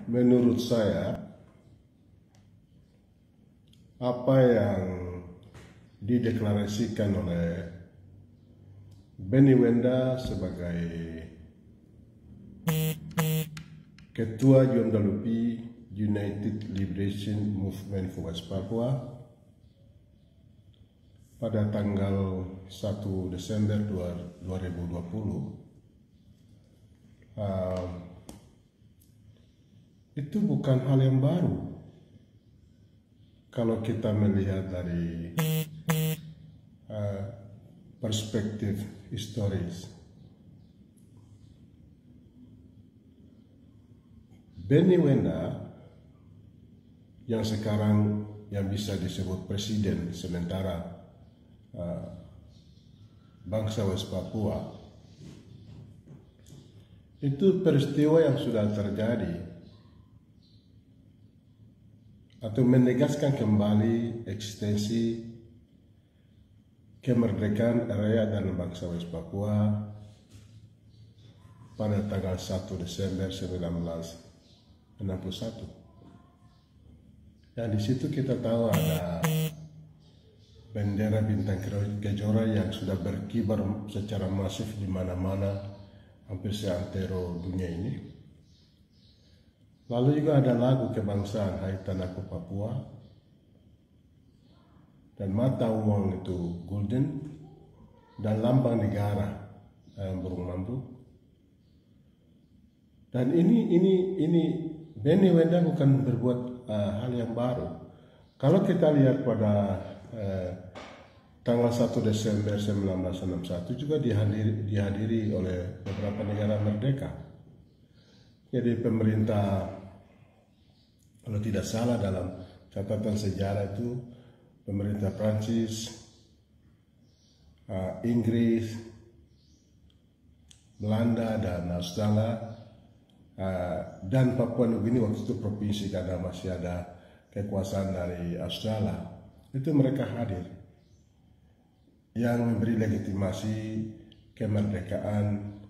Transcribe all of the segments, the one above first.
menurut saya apa yang dideklarasikan oleh Benny Wenda sebagai Ketua UMWP United Liberation Movement for West Papua pada tanggal 1 Desember 2020 itu bukan hal yang baru kalau kita melihat dari perspektif historis. Benny Wenda yang sekarang yang bisa disebut presiden sementara bangsa West Papua, itu peristiwa yang sudah terjadi atau menegaskan kembali eksistensi kemerdekaan rakyat dan bangsa West Papua pada tanggal 1 Desember 1961. Dan di situ kita tahu ada bendera bintang kejora yang sudah berkibar secara masif di mana-mana hampir seantero dunia ini. Lalu juga ada lagu kebangsaan Hai Tanahku Papua, dan mata uang itu golden, dan lambang negara burung lampu. Dan ini Benny Wenda bukan berbuat hal yang baru. Kalau kita lihat pada tanggal 1 Desember 1961 juga dihadiri oleh beberapa negara merdeka. Jadi pemerintah, kalau tidak salah dalam catatan sejarah itu, pemerintah Prancis, Inggris, Belanda, dan Australia, dan Papua Nugini waktu itu provinsi karena masih ada kekuasaan dari Australia, itu mereka hadir yang memberi legitimasi kemerdekaan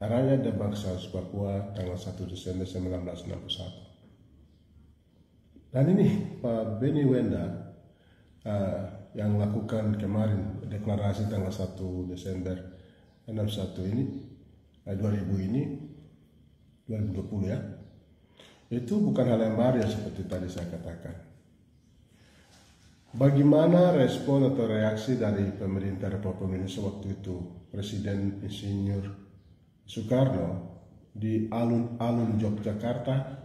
rakyat dan bangsa Papua tanggal 1 Desember 1961. Dan ini Pak Benny Wenda yang lakukan kemarin deklarasi tanggal 1 Desember 61 ini, 2020 ya, itu bukan hal yang baru ya, seperti tadi saya katakan. Bagaimana respon atau reaksi dari pemerintah Republik Indonesia waktu itu, Presiden Insinyur Soekarno di alun-alun Yogyakarta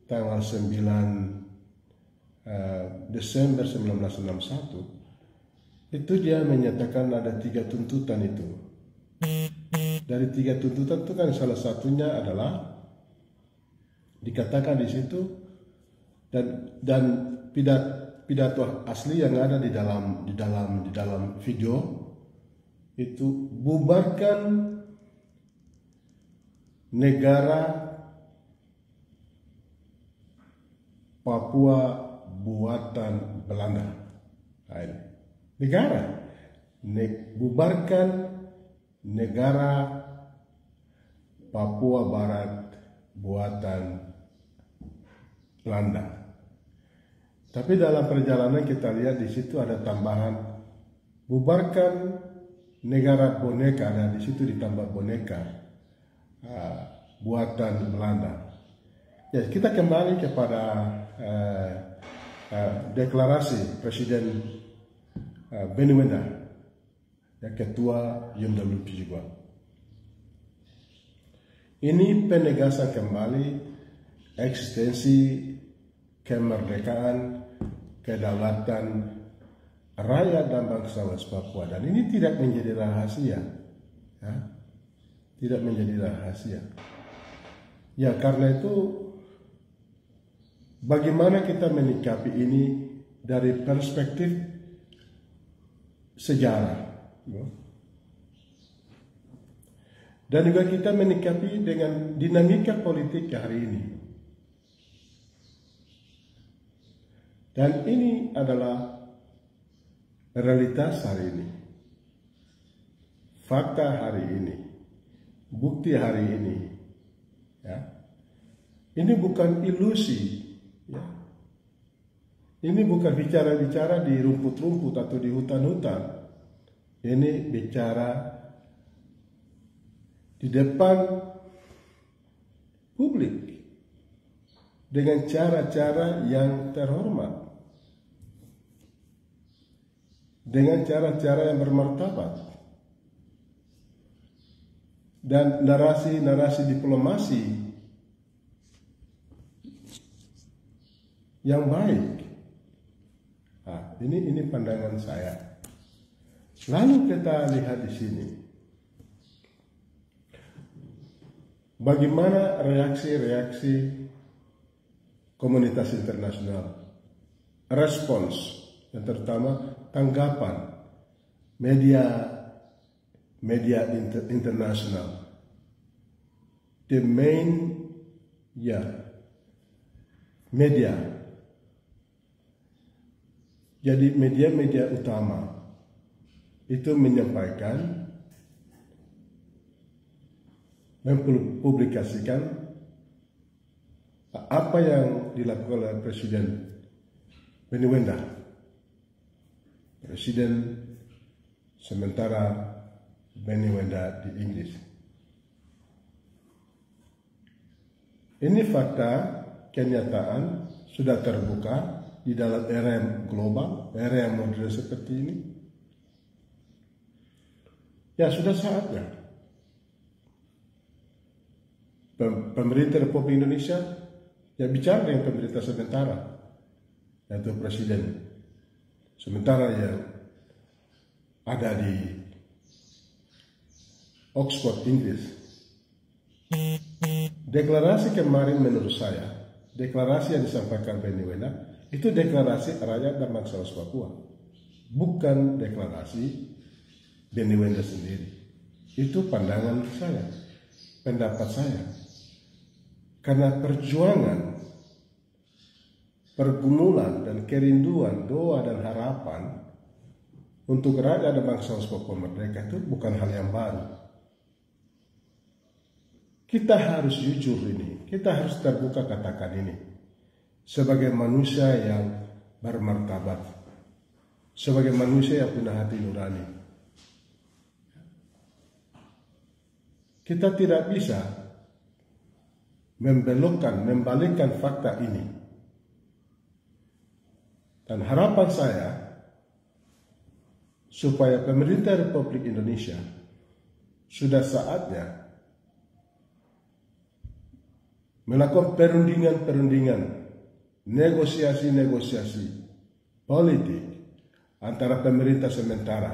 tanggal 9 Desember 1961, itu dia menyatakan ada 3 tuntutan itu. Dari 3 tuntutan itu kan salah satunya adalah dikatakan di situ, dan pidato asli yang ada di dalam video itu, bubarkan negara Papua buatan Belanda. Nah, ini negara, bubarkan negara Papua Barat buatan Belanda. Tapi dalam perjalanan kita lihat di situ ada tambahan, bubarkan negara boneka, dan di situ ditambah boneka buatan Belanda. Ya, kita kembali kepada deklarasi Presiden Benny Wenda, ya, Ketua UMWP juga. Ini penegasan kembali eksistensi kemerdekaan, kedaulatan rakyat dan bangsa West Papua, dan ini tidak menjadi rahasia, ya, tidak menjadi rahasia. Ya, karena itu bagaimana kita menyikapi ini dari perspektif sejarah, ya. Dan juga kita menyikapi dengan dinamika politik hari ini. Dan ini adalah realitas hari ini, fakta hari ini, bukti hari ini, ya. Ini bukan ilusi, ya. Ini bukan bicara-bicara di rumput-rumput atau di hutan-hutan. Ini bicara di depan publik dengan cara-cara yang terhormat, dengan cara-cara yang bermartabat, dan narasi-narasi diplomasi yang baik. Nah, ini pandangan saya. Lalu kita lihat di sini, bagaimana reaksi-reaksi komunitas internasional, respons, yang terutama tanggapan media internasional. The main media. Jadi media-media utama itu menyampaikan, mempublikasikan apa yang dilakukan oleh Presiden Benny Wenda, Presiden sementara Benny Wenda di Inggris. Ini fakta, kenyataan sudah terbuka di dalam era yang global, era yang modern seperti ini. Ya, sudah saatnya pemerintah Republik Indonesia ya bicara dengan pemerintah sementara, yaitu Presiden sementara yang ada di Oxford, Inggris. Deklarasi kemarin menurut saya, deklarasi yang disampaikan Benny Wenda, itu deklarasi rakyat dan bangsa Papua. Bukan deklarasi Benny Wenda sendiri. Itu pandangan saya, pendapat saya. Karena perjuangan, pergumulan dan kerinduan, doa dan harapan untuk rakyat dan bangsa Papua merdeka itu bukan hal yang baru. Kita harus jujur ini, kita harus terbuka katakan ini. Sebagai manusia yang bermartabat, sebagai manusia yang punya hati nurani. Kita tidak bisa membalikkan fakta ini. Dan harapan saya, supaya pemerintah Republik Indonesia sudah saatnya melakukan perundingan, negosiasi politik antara pemerintah sementara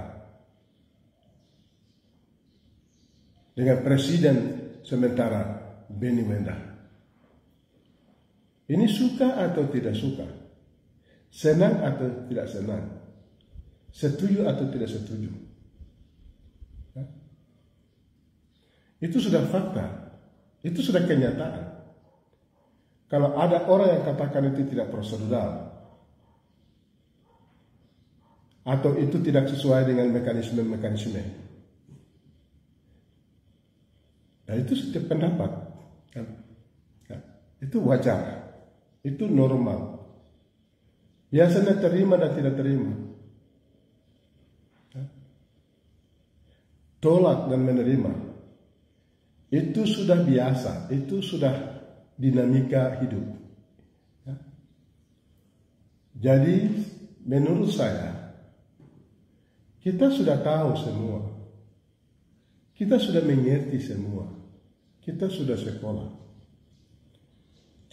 dengan Presiden sementara Benny Wenda. Ini suka atau tidak suka, senang atau tidak senang, setuju atau tidak setuju. Itu sudah fakta, itu sudah kenyataan. Kalau ada orang yang katakan itu tidak prosedural, atau itu tidak sesuai dengan mekanisme, nah itu setiap pendapat, itu wajar, itu normal. Biasanya terima dan tidak terima, tolak dan menerima, itu sudah biasa, itu sudah dinamika hidup. Jadi menurut saya, kita sudah tahu semua, kita sudah mengerti semua, kita sudah sekolah.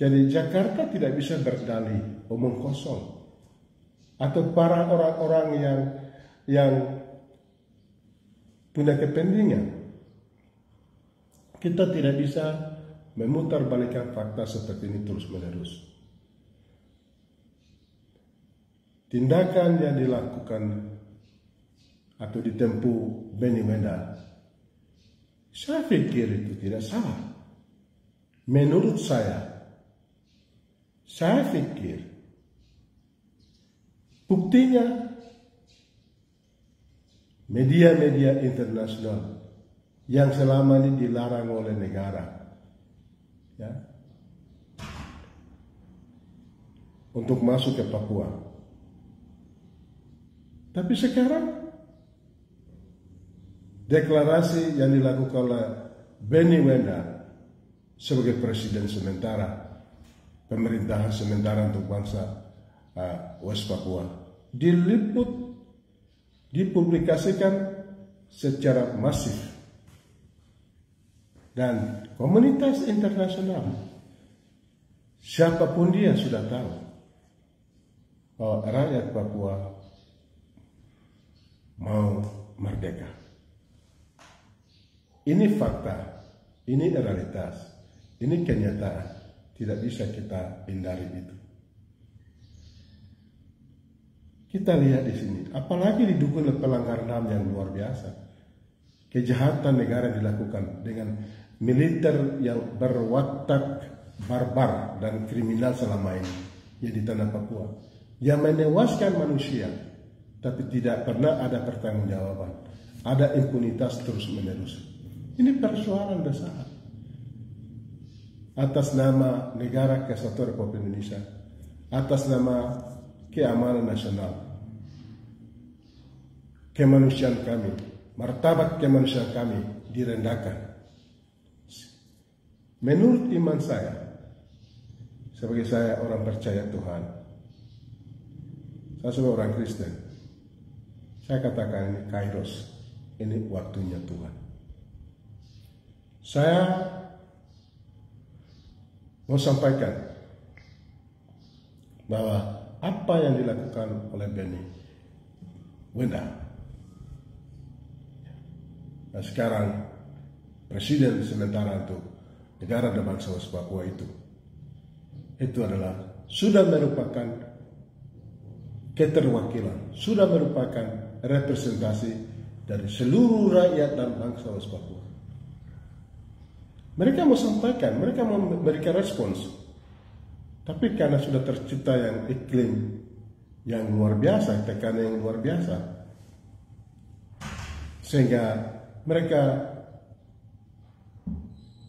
Jadi Jakarta tidak bisa berdalih omong kosong, atau para orang-orang yang punya kepentingan. Kita tidak bisa memutarbalikkan fakta seperti ini terus-menerus. Tindakan yang dilakukan atau ditempuh Benny Wenda, saya pikir itu tidak salah. Menurut saya pikir buktinya media-media internasional yang selama ini dilarang oleh negara, ya, untuk masuk ke Papua. Tapi sekarang deklarasi yang dilakukan oleh Benny Wenda sebagai presiden sementara, pemerintahan sementara untuk bangsa West Papua, diliput, dipublikasikan secara masif, dan komunitas internasional, siapapun dia sudah tahu bahwa rakyat Papua mau merdeka. Ini fakta, ini realitas, ini kenyataan. Tidak bisa kita hindari itu. Kita lihat di sini, apalagi didukung oleh pelanggaran HAM yang luar biasa. Kejahatan negara dilakukan dengan militer yang berwatak barbar dan kriminal selama ini ya di tanah Papua, yang menewaskan manusia, tapi tidak pernah ada pertanggungjawaban, ada impunitas terus menerus. Ini persoalan besar. Atas nama negara Kesatuan Republik Indonesia, atas nama keamanan nasional, kemanusiaan kami, martabat kemanusiaan kami direndahkan. Menurut iman saya, sebagai saya orang percaya Tuhan, saya sebagai orang Kristen, saya katakan ini kairos, ini waktunya Tuhan. Saya mau sampaikan bahwa apa yang dilakukan oleh Benny Wenda, nah sekarang presiden sementara untuk negara dan bangsa West Papua itu adalah sudah merupakan keterwakilan, sudah merupakan representasi dari seluruh rakyat dan bangsa West Papua. Mereka mau sampaikan, mereka mau memberikan respons, tapi karena sudah tercipta yang iklim yang luar biasa, tekanan yang luar biasa, sehingga mereka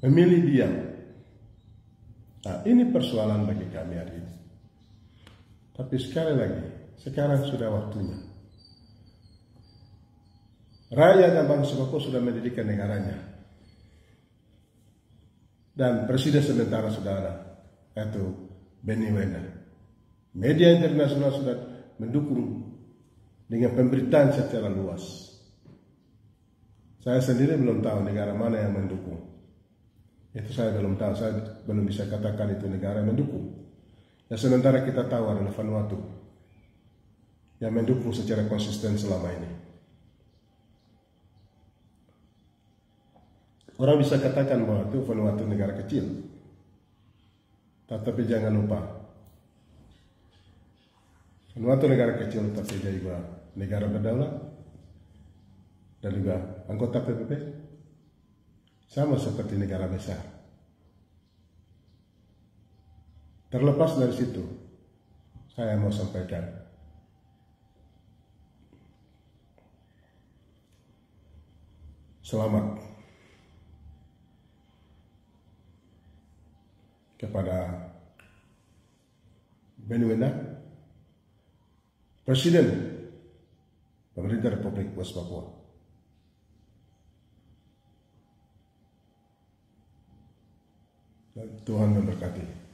memilih diam. Nah, ini persoalan bagi kami hari ini. Tapi sekali lagi, sekarang sudah waktunya. Rakyat dan bangsa Papua sudah mendirikan negaranya. Dan presiden sementara saudara, yaitu Benny Wenda. Media internasional sudah mendukung dengan pemberitaan secara luas. Saya sendiri belum tahu negara mana yang mendukung. Itu saya belum tahu, saya belum bisa katakan itu negara yang mendukung. Yang sementara kita tahu adalah Vanuatu yang mendukung secara konsisten selama ini. Orang bisa katakan bahwa itu Vanuatu negara kecil, tetapi jangan lupa, Vanuatu negara kecil tapi dia juga negara berdaulat dan juga anggota PBB, sama seperti negara besar. Terlepas dari situ, saya mau sampaikan, selamat kepada Benny Wenda, Presiden Pemerintah Republik West Papua. Dan Tuhan memberkati.